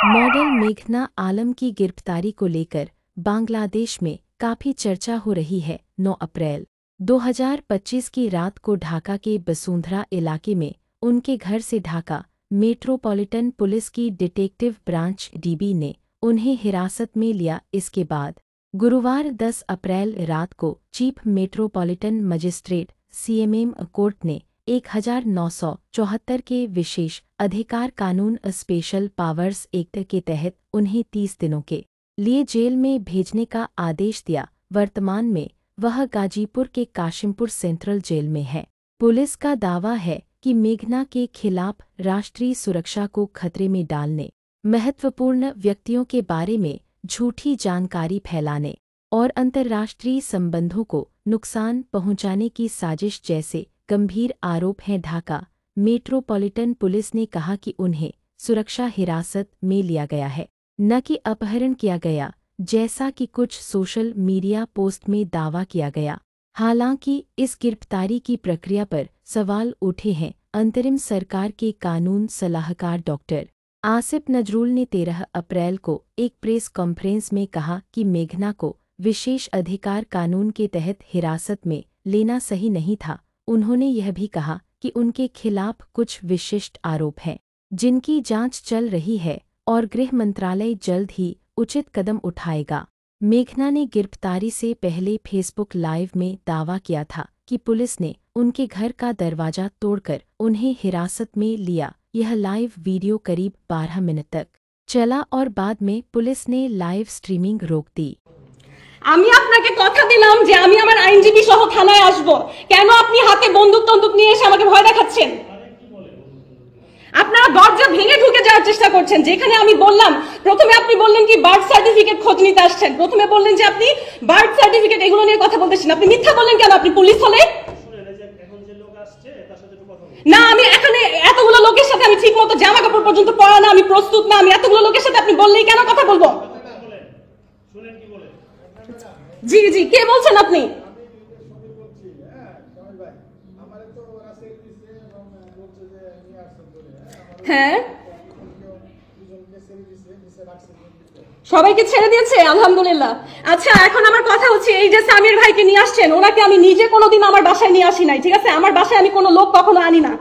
Model मेघना आलम की गिरफ्तारी को लेकर बांग्लादेश में काफी चर्चा हो रही है। 9 अप्रैल 2025 की रात को ढाका के बसुंधरा इलाके में उनके घर से ढाका मेट्रोपॉलिटन पुलिस की डिटेक्टिव ब्रांच डीबी ने उन्हें हिरासत में लिया। इसके बाद गुरुवार 10 अप्रैल रात को chief metropolitan magistrate CMM court ने 1974 के विशेष अधिकार कानून स्पेशल पावर्स एक्ट के तहत उन्हें 30 दिनों के लिए जेल में भेजने का आदेश दिया। वर्तमान में वह गाजीपुर के काशिमपुर सेंट्रल जेल में है। पुलिस का दावा है कि मेघना के खिलाफ राष्ट्रीय सुरक्षा को खतरे में डालने, महत्वपूर्ण व्यक्तियों के बारे में झूठी जानकारी फैलाने और अंतर्राष्ट्रीय संबंधों को नुकसान पहुंचाने की साजिश जैसे गंभीर आरोप हैं। ढाका मेट्रोपॉलिटन पुलिस ने कहा कि उन्हें सुरक्षा हिरासत में लिया गया है, न कि अपहरण किया गया, जैसा कि कुछ सोशल मीडिया पोस्ट में दावा किया गया। हालांकि इस गिरफ्तारी की प्रक्रिया पर सवाल उठे हैं। अंतरिम सरकार के कानून सलाहकार डॉक्टर आसिफ नजरुल ने 13 अप्रैल को एक प्रेस कॉन्फ्रेंस में कहा कि मेघना को विशेष अधिकार कानून के तहत हिरासत में लेना सही नहीं था। उन्होंने यह भी कहा कि उनके खिलाफ कुछ विशिष्ट आरोप हैं, जिनकी जांच चल रही है और गृह मंत्रालय जल्द ही उचित कदम उठाएगा। मेघना ने गिरफ्तारी से पहले फेसबुक लाइव में दावा किया था कि पुलिस ने उनके घर का दरवाजा तोड़कर उन्हें हिरासत में लिया। यह लाइव वीडियो करीब 12 मिनट तक चला और बाद में पुलिस ने लाइव स्ट्रीमिंग रोक दी। আমি আপনাকে কথা দিলাম যে আমি আমার আইনজীবী সহ থানায় আসব, কেন আপনি হাতে বন্দুক নিয়ে এসে আমাকে ভয় দেখাচ্ছেন? আপনারা দরজা ভেঙে ঢুকে যাওয়ার চেষ্টা করছেন। যেখানে আমি বললাম, প্রথমে আপনি বললেন কি বার্থ সার্টিফিকেট খোঁজ নিতে আসছেন, প্রথমে বললেন যে আপনি বার্থ সার্টিফিকেট এগুলো নিয়ে কথা বলতেছেন। আপনি মিথ্যা বললেন কেন? আপনি পুলিশ হলে না, আমি এখানে এতগুলো লোকের সাথে আমি ঠিকমতো জামা কাপড় পর্যন্ত পরা না, আমি প্রস্তুত না। আমি এতগুলো লোকের সাথে আপনি বললেই কেন কথা বলবো? জি জি, কে বলছেন আপনি? হ্যাঁ, সবাইকে ছেড়ে দিয়েছে, আলহামদুলিল্লাহ। আচ্ছা, এখন আমার কথা হচ্ছে, এই যে সামির ভাইকে নিয়ে আসছেন, ওনাকে আমি নিজে কোনোদিন আমার বাসায় নিয়ে আসি নাই, ঠিক আছে? আমার বাসায় আমি কোনো লোক কখনো আনি না।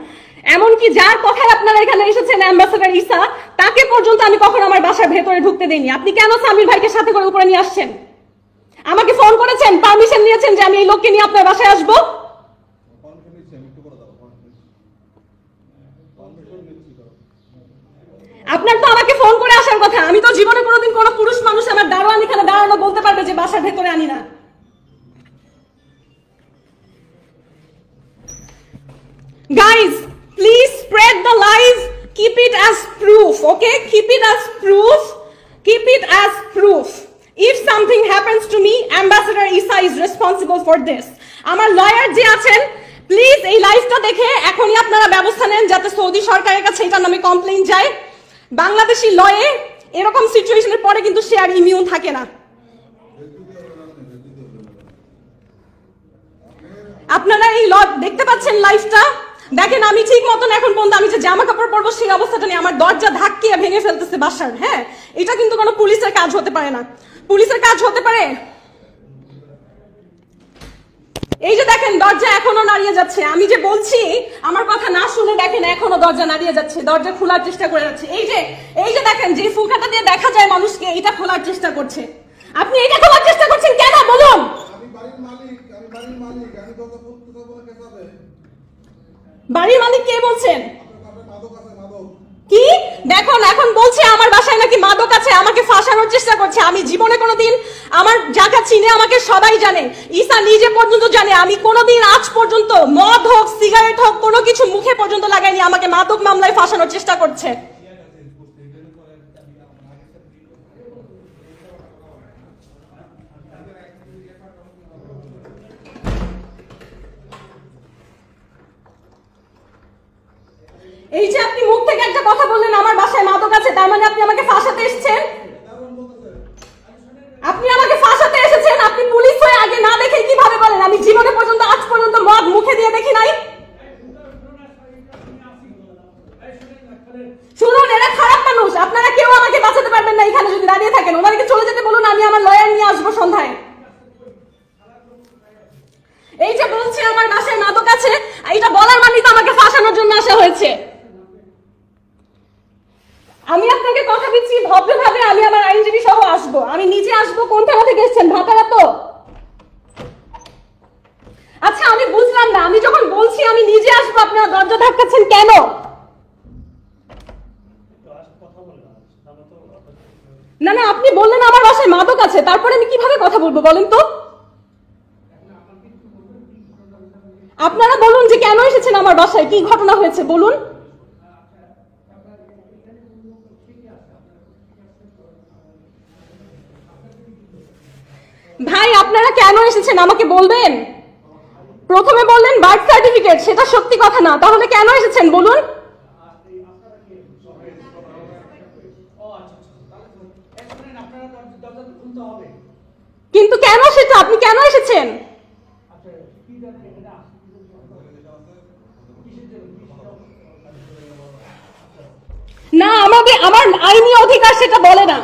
এমনকি যার কথায় আপনারা এখানে এসেছেন অ্যাম্বাসেডর ঈসা, তাকে পর্যন্ত আমি কখনো আমার বাসার ভেতরে ঢুকতে দেইনি। আপনি কেন সামির ভাইকে সাথে করে উপরে নিয়ে আসছেন? আমাকে ফোন করেছেন, পারমিশন নিয়েছেন যে আমি এই লোককে নিয়ে আপনার বাসায় আসবো? আপনার তো আমাকে ফোন করে আসার কথা। আমি তো জীবনে কোনোদিন কোনো পুরুষ মানুষ আমার দারোয়ান এখানে দাঁড়ানো বলতে পারবে যে বাসার ভেতরে আনি না। Guys, please spread the live, keep it as proof, okay? Keep it as proof, keep it as proof. If something happens to me, Ambassador Isa is responsible for this. আমার লয়ার যে আছেন, প্লিজ এই লাইভটা দেখে এখনই আপনারা ব্যবস্থা নেন যাতে সৌদি সরকারের কাছে এটার নামে কমপ্লেইন যায়। বাংলাদেশি লয়ে এরকম সিচুয়েশনের পরে কিন্তু সে আর ইমিউন থাকে না। আপনারা এই দেখতে পাচ্ছেন লাইভটা, দেখেন আমি ঠিক মতন এখন পর্যন্ত আমি যে জামা কাপড় পরবো সেই অবস্থাটা নেই। আমার দরজা ধাক্কিয়ে ভেঙে ফেলতেছে বাসার। হ্যাঁ, এটা কিন্তু কোনো পুলিশের কাজ হতে পারে না। পুলিশের কাজ হতে পারে এই যে দেখেন দরজা এখনো নাড়িয়ে যাচ্ছে। আমি যে বলছি আমার কথা না শুনে দেখেন এখনো দরজা নাড়িয়ে যাচ্ছে, দরজা খোলার চেষ্টা করে যাচ্ছে। এই যে দেখেন যে ফুলকাটা দিয়ে দেখা যায় মানুষকে, এটা খোলার চেষ্টা করছে। আপনি এটা খোলার চেষ্টা করছেন কেন বলুন? বাড়ির মালিক কে বলছেন? কি দেখুন, এখন বলছে আমার বাসায় নাকি মাদক আছে, আমাকে ফাঁসানোর চেষ্টা করছে। আমি জীবনে কোনোদিন, আমার যাকে চিনে আমাকে সবাই জানে, ঈসা নিজে পর্যন্ত জানে, আমি কোনোদিন আজ পর্যন্ত মদ হোক সিগারেট হোক কোনো কিছু মুখে পর্যন্ত লাগাইনি। আমাকে মাদক মামলায় ফাঁসানোর চেষ্টা করছে। এই যে আপনি মুখ থেকে একটা কথা বললেন আমার বাসায় মাদক আছে, তার মানে আপনি আমাকে ফাঁসাতে এসেছেন। আপনি আমাকে ফাঁসাতে এসেছেন। আপনি পুলিশ হয়ে আগে না দেখে কিভাবে বলেন? আমি জীবনে পর্যন্ত আজ পর্যন্ত মদ মুখে দিয়ে দেখি নাই। শুনুন, এরা খারাপ মানুষ। আপনারা কেউ আমাকে বাঁচাতে পারবেন না এখানে যদি দাঁড়িয়ে থাকেন। ওনাদেরকে চলে যেতে বলুন, আমি আমার লয়ার নিয়ে আসবো সন্ধ্যায়। এই যে বলছে আমার বাসায় মাদক আছে, এটা বলার মানে তো আমাকে ফাঁসানোর জন্য আসা হয়েছে। আমি আপনাকে কথা দিচ্ছি ভদ্রভাবে আমি আমার আইনজীবী সহ আসবো, আমি নিজে আসবো। কোন থানা থেকে এসেছেন? ভাটারা তো? আচ্ছা আমি বুঝলাম না, আমি যখন বলছি আমি নিজে আসবো আপনারা দরজা ধাক্কাচ্ছেন কেন? না না, আপনি বললেন আমার বাসায় মাদক আছে, তারপরে আমি কিভাবে কথা বলবো বলেন তো? আপনারা বলুন যে কেন এসেছেন আমার বাসায়, কি ঘটনা হয়েছে বলুন। ভাই আপনারা কেন এসেছেন আমাকে বলবেন? প্রথমে বললেন বার্থ সার্টিফিকেট, সেটা সত্যি কথা না, তাহলে কেন এসেছেন বলুন? কিন্তু কেন সেটা, আপনি কেন এসেছেন? না, আমার আইনি অধিকার সেটা বলে না।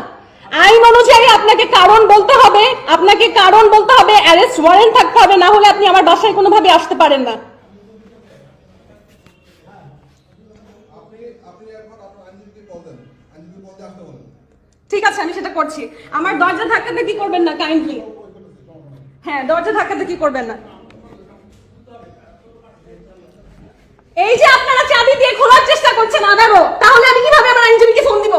আইন অনুযায়ী আপনাকে কারণ বলতে হবে, আপনাকে কারণ বলতে হবে, অ্যারেস্ট ওয়ারেন্ট থাকতে হবে, না হলে আপনি আমার বাসায় কোনোভাবে আসতে পারেন না। ঠিক আছে, আমি সেটা করছি। আমার দরজা ধাক্কাতে কি করবেন না কাইন্ডলি? হ্যাঁ, দরজা ধাক্কাতে কি করবেন না। এই যে আপনারা চাবি দিয়ে খোলার চেষ্টা করছেন আবারও, তাহলে আমি কিভাবে আমার আইনজীবীকে ফোন দিব?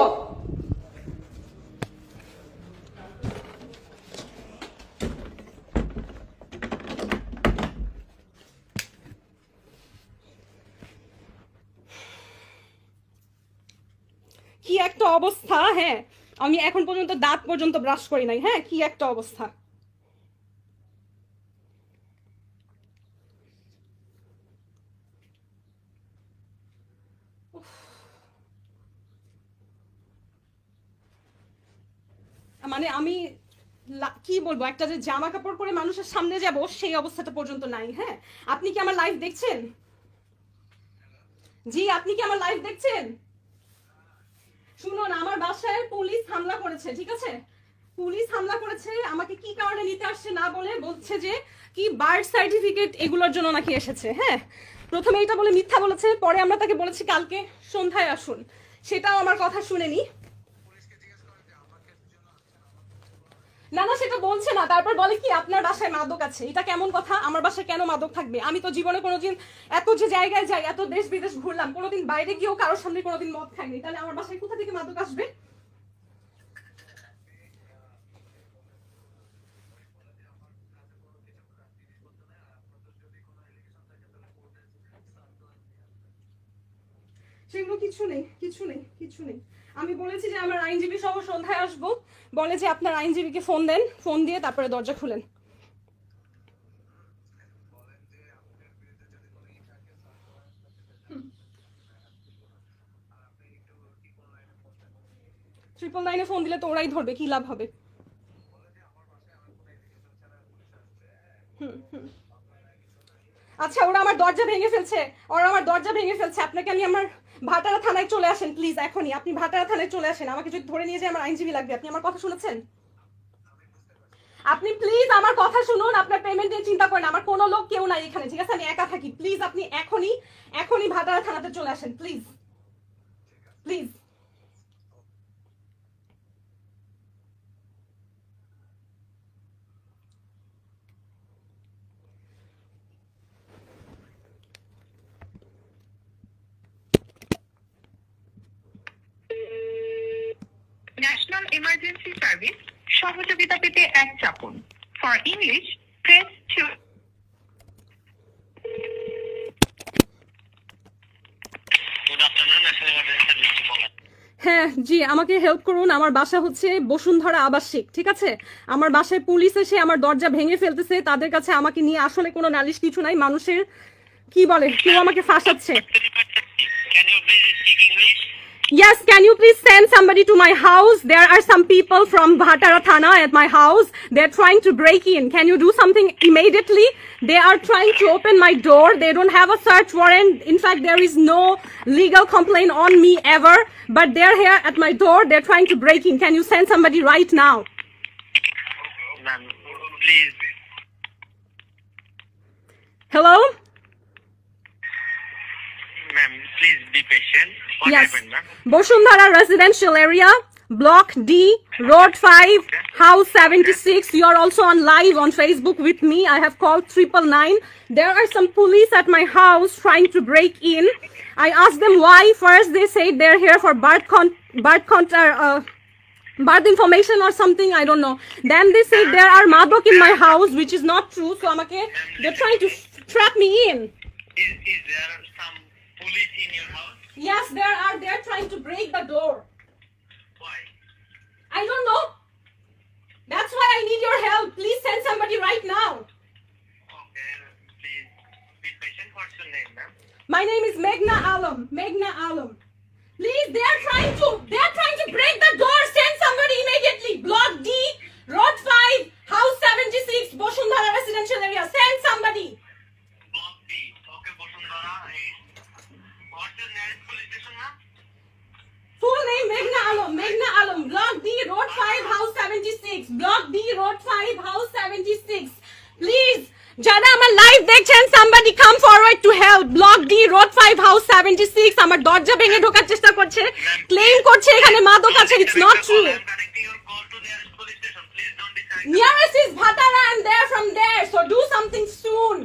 কি একটা অবস্থা। হ্যাঁ, আমি এখন পর্যন্ত দাঁত পর্যন্ত ব্রাশ করি নাই। হ্যাঁ, কি একটা অবস্থা। মানে আমি কি বলবো, একটা যে জামা কাপড় পরে মানুষের সামনে যাব সেই অবস্থাটা পর্যন্ত নাই। হ্যাঁ, আপনি কি আমার লাইভ দেখছেন? জি, আপনি কি আমার লাইভ দেখছেন? শুনুন, আমার বাসায় পুলিশ হামলা করেছে, ঠিক আছে? পুলিশ হামলা করেছে, আমাকে কি কারণে নিতে আসছে না বলে বলছে যে কি বার্থ সার্টিফিকেট এগুলোর জন্য নাকি এসেছে। হ্যাঁ, প্রথমে এটা বলে মিথ্যা বলেছে, পরে আমরা তাকে বলেছি কালকে সন্ধ্যায় আসুন, সেটাও আমার কথা শুনেনি। না না, সেটা বলছে না। তারপর বলে কি আপনার বাসায় মাদক আছে। এটা কেমন কথা? আমার বাসায় কেন মাদক থাকবে? আমি তো জীবনে কোনোদিন এত যে জায়গায় যাই, এত দেশ বিদেশ ঘুরলাম, কোনোদিন বাইরে গিয়েও কারোর সামনে কোনোদিন মদ খাইনি, তাহলে আমার বাসায় কোথা থেকে মাদক আসবে? সেগুলো কিছু নেই, কিছু নেই, কিছু নেই। আমি বলেছি যে আমার আইনজীবী সহ সন্ধ্যায় আসবো, বলে যে আপনার আইনজীবীকে ফোন দেন, ফোন দিয়ে তারপরে দরজা খুলেন। ট্রিপল নাইনে ফোন দিলে তো ওরাই ধরবে, কি লাভ হবে? আচ্ছা, ওরা আমার দরজা ভেঙে ফেলছে, ওরা আমার দরজা ভেঙে ফেলছে। আপনাকে আমি আমার ভাটারা থানায় চলে আসেন প্লিজ, এখনই আপনি ভাটারা থানায় চলে আসেন। আমাকে যদি ধরে নিয়ে যায় আমার আইনজীবী লাগবে। আপনি আমার কথা শুনেছেন? আপনি প্লিজ আমার কথা শুনুন, আপনার পেমেন্ট নিয়ে চিন্তা করেন, আমার কোনো লোক কেউ নাই এখানে, ঠিক আছে? আমি একা থাকি। প্লিজ আপনি এখনই এখনই ভাটারা থানাতে চলে আসেন please, please. National emergency service, সহযোগিতা পেতে 1 চাপুন। For English press 2। হ্যাঁ জি, আমাকে হেল্প করুন। আমার বাসা হচ্ছে বসুন্ধরা আবাসিক, ঠিক আছে? আমার বাসায় পুলিশ এসে আমার দরজা ভেঙে ফেলতেছে। তাদের কাছে আমাকে নিয়ে আসলে কোনো নালিশ কিছু নাই, মানুষের কি বলে, কেউ আমাকে ফাঁসাচ্ছে। Can you please speak English? Yes, can you please send somebody to my house? There are some people from Bhatara Thana at my house. They're trying to break in. Can you do something immediately? They are trying to open my door. They don't have a search warrant. In fact, there is no legal complaint on me ever. But they're here at my door. They're trying to break in. Can you send somebody right now? Ma'am, please. Hello? Ma'am, please be patient. What Yes. happened, ma'am? Boshundhara residential area, Block D, Road 5, House 76. You are also on live on Facebook with me. I have called 999. There are some police at my house trying to break in. I asked them why. First, they said they're here for birth information or something. I don't know. Then they said there are madok in my house, which is not true. So they're trying to trap me in. Is there some police in your house? Yes, there are. They're trying to break the door. Why? I don't know. That's why I need your help. Please send somebody right now. Okay, please be patient. What's your name, ma'am? My name is Meghna Alam. Meghna Alam. Please, they are trying to break the door. Send somebody immediately. Block D, Road 5, House 76, Boshundhara residential area. Send somebody. Block B. Okay, Boshundhara. What's your nearest police station, ma'am? Full name Meghna Alam. Meghna Alam. Block D, Road 5, House 76. Block D, Road 5, House 76. Please. যারা আমার live দেখছেন somebody come forward to help. Block D, Road 5, House 76. আমার দরজা ভেঙে ঢোকার চেষ্টা করছে, claim করছে এখানে মাদক আছে. It's not true. I'm directing your call to nearest police station. Please don't decide. Nearest is Bhatara and they're from there. So do something soon.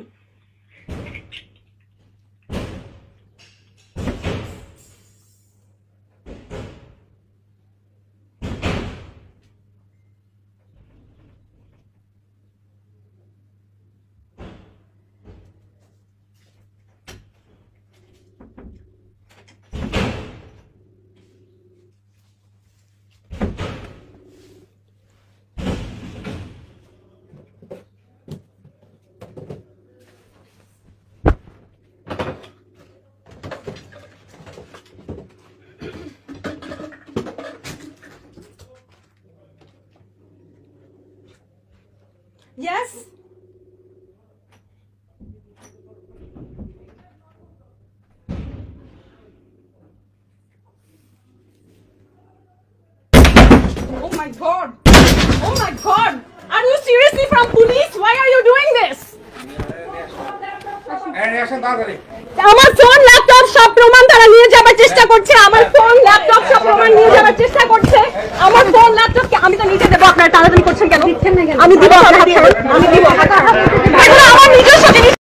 Yes? Oh my god! Oh my god! Are you seriously from police? Why are you doing this? আমার phone laptop সব প্রমাণ তারা নিয়ে যাবার চেষ্টা করছে. আমার phone laptop সব প্রমাণ নিয়ে যাবার চেষ্টা করছে. আমার ফোন ল্যাপটপ আমি তো নিচে দেবো. আপনারা টানাটানি করছেন কেন? আমি দিব. আমি দিব. এগুলো আমার নিজস্ব জিনিস.